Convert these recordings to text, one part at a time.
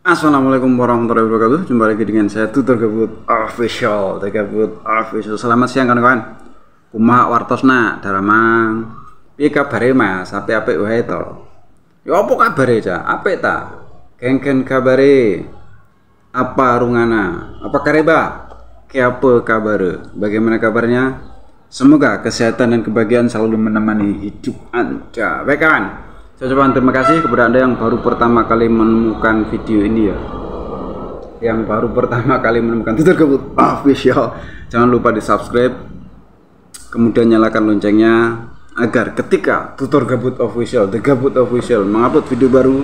Assalamualaikum warahmatullahi wabarakatuh. Jumpa lagi dengan saya Tutor Gabut Official. Gabut Official. Selamat siang kawan-kawan. Kumaha wartosna daramang. Piye kabare Mas? Apik-apik wae to. Ya apa kabare Cak? Apik ta? Geng-geng kabare. Apa rungana? Apa kareba? Ke apa kabare? Bagaimana kabarnya? Semoga kesehatan dan kebahagiaan selalu menemani hidup Anda. Baik kawan. Saya ucapkan terima kasih kepada Anda yang baru pertama kali menemukan video ini ya. Yang baru pertama kali menemukan Tutor Gabut Official. Jangan lupa di subscribe, kemudian nyalakan loncengnya agar ketika Tutor Gabut Official, The Gabut Official mengupload video baru,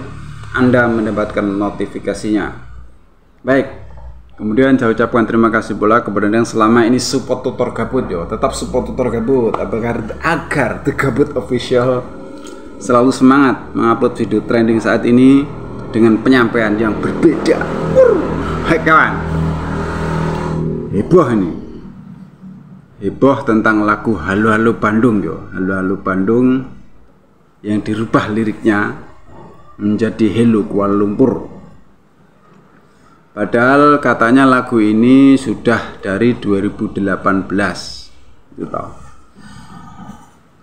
Anda mendapatkan notifikasinya. Baik, kemudian saya ucapkan terima kasih pula kepada Anda yang selama ini support Tutor Gabut yo. Tetap support Tutor Gabut agar The Gabut Official selalu semangat mengupload video trending saat ini dengan penyampaian yang berbeda. Hai kawan, heboh ini, heboh tentang lagu Halo Halo Bandung yo. Halo Halo Bandung yang dirubah liriknya menjadi Hello Kuala Lumpur. Padahal katanya lagu ini sudah dari 2018 gitu.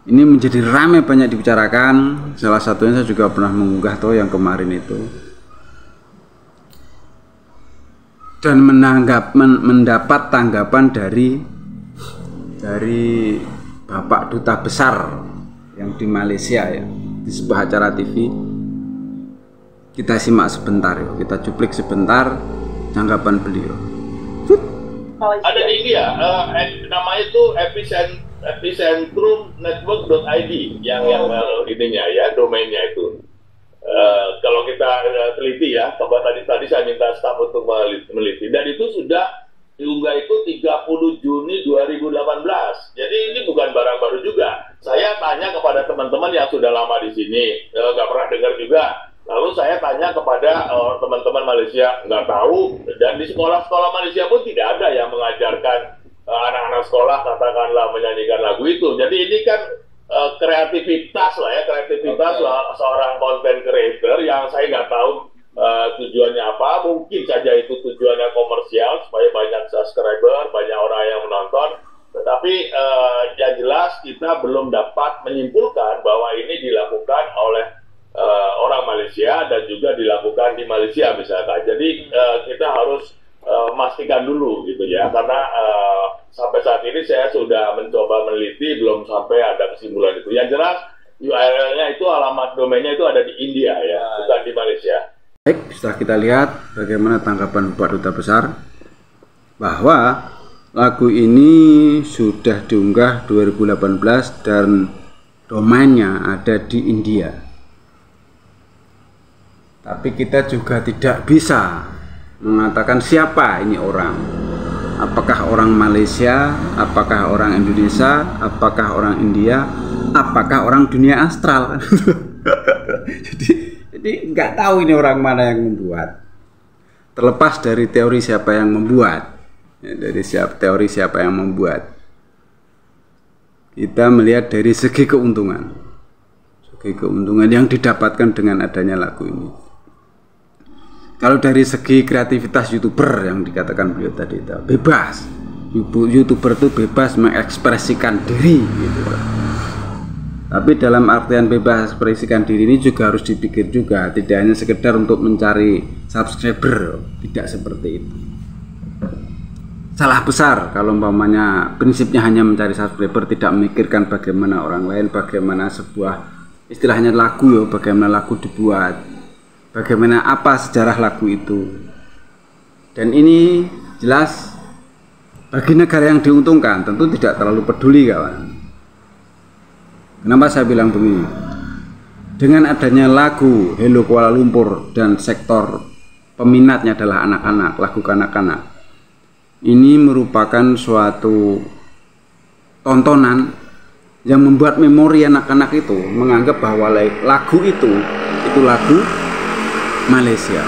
Ini menjadi ramai banyak dibicarakan. Salah satunya saya juga pernah mengunggah tuh yang kemarin itu. Dan mendapat tanggapan dari Bapak Duta Besar yang di Malaysia ya, di sebuah acara TV. Kita simak sebentar ya, kita cuplik sebentar tanggapan beliau. Ada di India, namanya itu epicentrumnetwork.id yang ininya ya, domainnya itu. Kalau kita teliti ya, coba tadi saya minta staf untuk meliti, dan itu sudah diunggah itu 30 Juni 2018. Jadi ini bukan barang baru juga. Saya tanya kepada teman-teman yang sudah lama di sini, nggak pernah dengar juga. Lalu saya tanya kepada teman-teman Malaysia, nggak tahu, dan di sekolah-sekolah Malaysia pun tidak ada yang mengajarkan anak-anak sekolah katakanlah menyanyikan lagu itu. Jadi ini kan kreativitas lah ya, kreativitas seorang content creator yang saya nggak tahu tujuannya apa. Mungkin saja itu tujuannya komersial supaya banyak subscriber, banyak orang yang menonton. Tetapi yang jelas kita belum dapat menyimpulkan bahwa ini dilakukan oleh orang Malaysia dan juga dilakukan di Malaysia misalkan. Jadi kita harus memastikan dulu gitu ya, karena sampai saat ini saya sudah mencoba meneliti, belum sampai ada kesimpulan itu. Yang jelas URL-nya itu, alamat domainnya itu ada di India ya, bukan di Malaysia. Baik, setelah kita lihat bagaimana tanggapan Bapak Duta Besar bahwa lagu ini sudah diunggah 2018 dan domainnya ada di India. Tapi kita juga tidak bisa mengatakan siapa ini orang. Apakah orang Malaysia, apakah orang Indonesia, apakah orang India, apakah orang dunia astral. jadi nggak tahu ini orang mana yang membuat. Terlepas dari teori siapa yang membuat, ya, dari teori siapa yang membuat, kita melihat dari segi keuntungan yang didapatkan dengan adanya lagu ini. Kalau dari segi kreativitas YouTuber yang dikatakan beliau tadi itu bebas, YouTuber itu bebas mengekspresikan diri gitu. Tapi dalam artian bebas ekspresikan diri ini juga harus dipikir juga, tidak hanya sekedar untuk mencari subscriber, tidak seperti itu. Salah besar kalau umpamanya prinsipnya hanya mencari subscriber, tidak memikirkan bagaimana orang lain, bagaimana sebuah istilahnya lagu ya, bagaimana lagu dibuat, bagaimana apa sejarah lagu itu. Dan ini jelas bagi negara yang diuntungkan tentu tidak terlalu peduli kawan. Kenapa saya bilang begini? Dengan adanya lagu Hello Kuala Lumpur dan sektor peminatnya adalah anak-anak, lagu kanak-kanak, ini merupakan suatu tontonan yang membuat memori anak-anak itu menganggap bahwa lagu itu lagu Malaysia,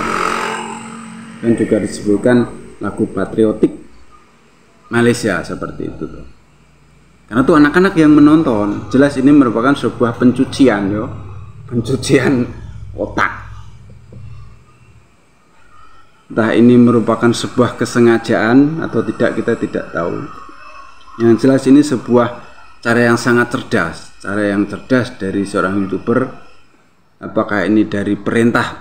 dan juga disebutkan lagu patriotik Malaysia seperti itu tuh. Karena tuh anak-anak yang menonton, jelas ini merupakan sebuah pencucian yo, pencucian otak. Entah ini merupakan sebuah kesengajaan atau tidak, kita tidak tahu. Yang jelas ini sebuah cara yang sangat cerdas, dari seorang YouTuber. Apakah ini dari perintah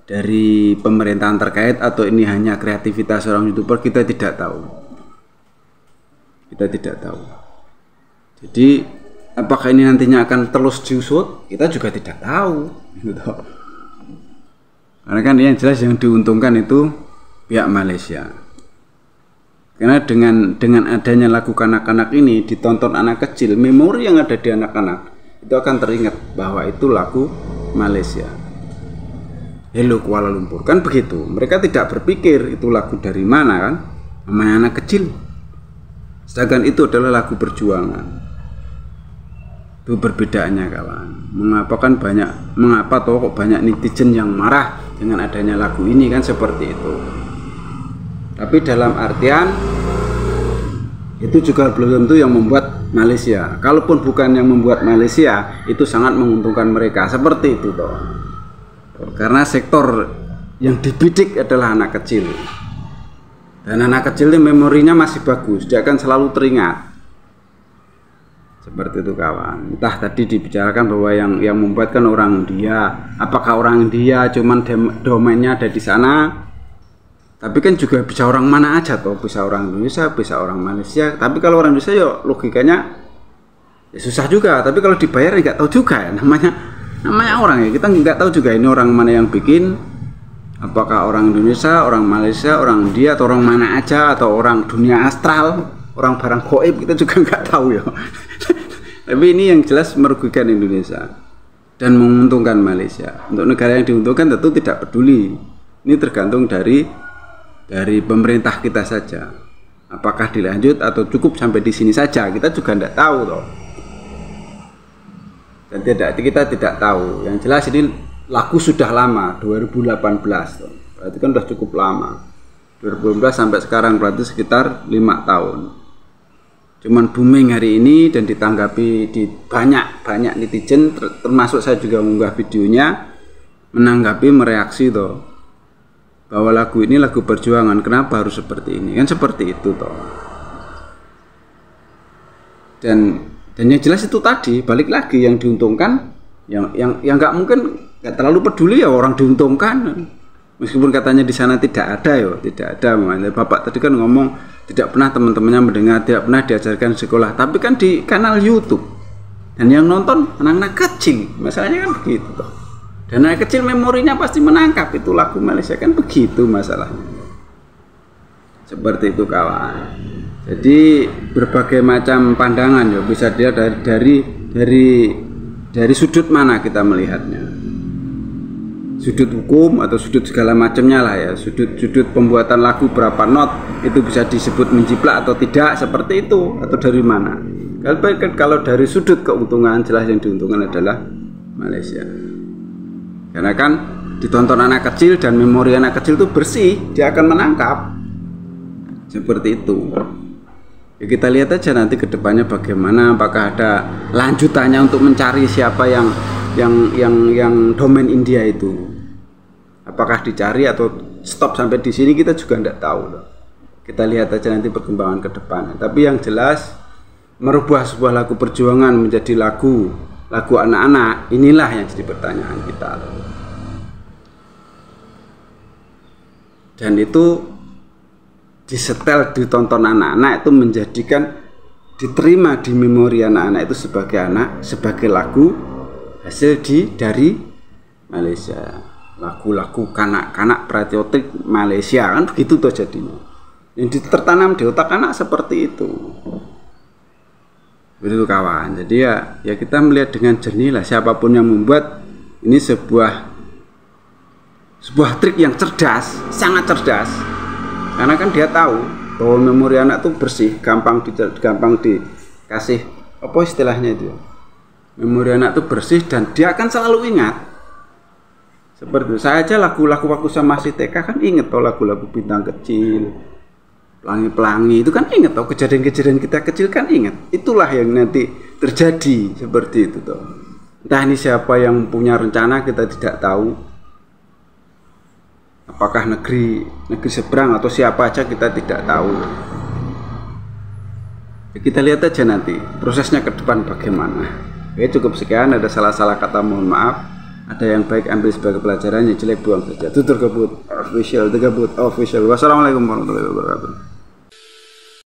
dari pemerintahan terkait, atau ini hanya kreativitas seorang YouTuber, kita tidak tahu. Jadi apakah ini nantinya akan terus diusut, kita juga tidak tahu gitu. Karena kan yang jelas yang diuntungkan itu pihak Malaysia. Karena dengan adanya lagu kanak-kanak ini ditonton anak kecil, memori yang ada di anak-anak itu akan teringat bahwa itu lagu Malaysia. Hello Kuala Lumpur, kan begitu. Mereka tidak berpikir itu lagu dari mana, kan, namanya anak kecil. Sedangkan itu adalah lagu perjuangan. Itu perbedaannya, kawan. Mengapa kok banyak netizen yang marah dengan adanya lagu ini, kan seperti itu. Tapi dalam artian itu juga belum tentu yang membuat Malaysia. Kalaupun bukan yang membuat Malaysia, itu sangat menguntungkan mereka, seperti itu toh. Karena sektor yang dibidik adalah anak kecil, dan anak kecil ini memorinya masih bagus, dia akan selalu teringat. Seperti itu, kawan. Entah tadi dibicarakan bahwa yang membuat kan orang India. Apakah orang India cuman domainnya ada di sana? Tapi kan juga bisa orang mana aja toh, bisa orang Indonesia, bisa orang Malaysia. Tapi kalau orang Indonesia ya logikanya ya susah juga. Tapi kalau dibayar ya nggak tahu juga ya, namanya orang ya, kita nggak tahu juga ini orang mana yang bikin. Apakah orang Indonesia, orang Malaysia, orang India, atau orang mana aja, atau orang dunia astral, orang barang goib, kita juga nggak tahu ya. Tapi ini yang jelas merugikan Indonesia dan menguntungkan Malaysia. Untuk negara yang diuntungkan tentu tidak peduli. Ini tergantung dari pemerintah kita saja. Apakah dilanjut atau cukup sampai di sini saja, kita juga tidak tahu toh. Dan kita tidak tahu. Yang jelas ini lagu sudah lama, 2018 toh. Berarti kan sudah cukup lama. 2018 sampai sekarang berarti sekitar 5 tahun. Cuman booming hari ini dan ditanggapi di banyak netizen, termasuk saya juga mengunggah videonya, menanggapi, mereaksi toh, bahwa lagu ini lagu perjuangan, kenapa harus seperti ini, kan seperti itu toh. Dan yang jelas itu tadi, balik lagi yang diuntungkan, yang nggak mungkin, nggak terlalu peduli ya orang diuntungkan, meskipun katanya di sana tidak ada ya, tidak ada. Bapak tadi kan ngomong tidak pernah teman-temannya mendengar, tidak pernah diajarkan sekolah, tapi kan di kanal YouTube, dan yang nonton anak-anak kecil, masalahnya kan begitu toh. Dan anak kecil memorinya pasti menangkap itu lagu Malaysia, kan begitu masalahnya. Seperti itu, kawan. Jadi berbagai macam pandangan ya bisa dia dari sudut mana kita melihatnya. Sudut hukum atau sudut segala macamnya lah ya, sudut pembuatan lagu berapa not itu bisa disebut menjiplak atau tidak, seperti itu, atau dari mana. Kalau dari sudut keuntungan, jelas yang diuntungkan adalah Malaysia, karena kan ditonton anak kecil dan memori anak kecil itu bersih, dia akan menangkap, seperti itu. Ya, kita lihat aja nanti kedepannya bagaimana, apakah ada lanjutannya untuk mencari siapa yang domain India itu. Apakah dicari atau stop sampai di sini, kita juga tidak tahu. Kita lihat aja nanti perkembangan ke depan. Tapi yang jelas merubah sebuah lagu perjuangan menjadi lagu anak-anak, inilah yang jadi pertanyaan kita. Dan itu disetel, ditonton anak-anak, itu menjadikan diterima di memori anak-anak itu sebagai lagu hasil dari Malaysia, lagu-lagu kanak-kanak patriotik Malaysia, kan begitu tuh jadinya. Yang tertanam di otak anak seperti itu. Begitu, kawan. Jadi ya kita melihat dengan jernih lah, siapapun yang membuat ini sebuah trik yang cerdas, sangat cerdas. Karena kan dia tahu bahwa memori anak itu bersih, gampang dikasih apa istilahnya itu. Memori anak itu bersih dan dia akan selalu ingat. Seperti itu. Saya aja lagu-lagu waktu saya masih TK kan inget toh, lagu-lagu Bintang Kecil, Pelangi-Pelangi, itu kan inget toh, kejadian-kejadian kita kecil kan inget. Itulah yang nanti terjadi, seperti itu toh. Entah ini siapa yang punya rencana, kita tidak tahu. apakah negeri seberang atau siapa aja kita tidak tahu. Kita lihat aja nanti prosesnya ke depan bagaimana. Oke, cukup sekian. Ada salah-salah kata mohon maaf, ada yang baik ambil sebagai pelajaran, yang jelek buang saja. Tutur kebut official. Wassalamualaikum warahmatullahi wabarakatuh.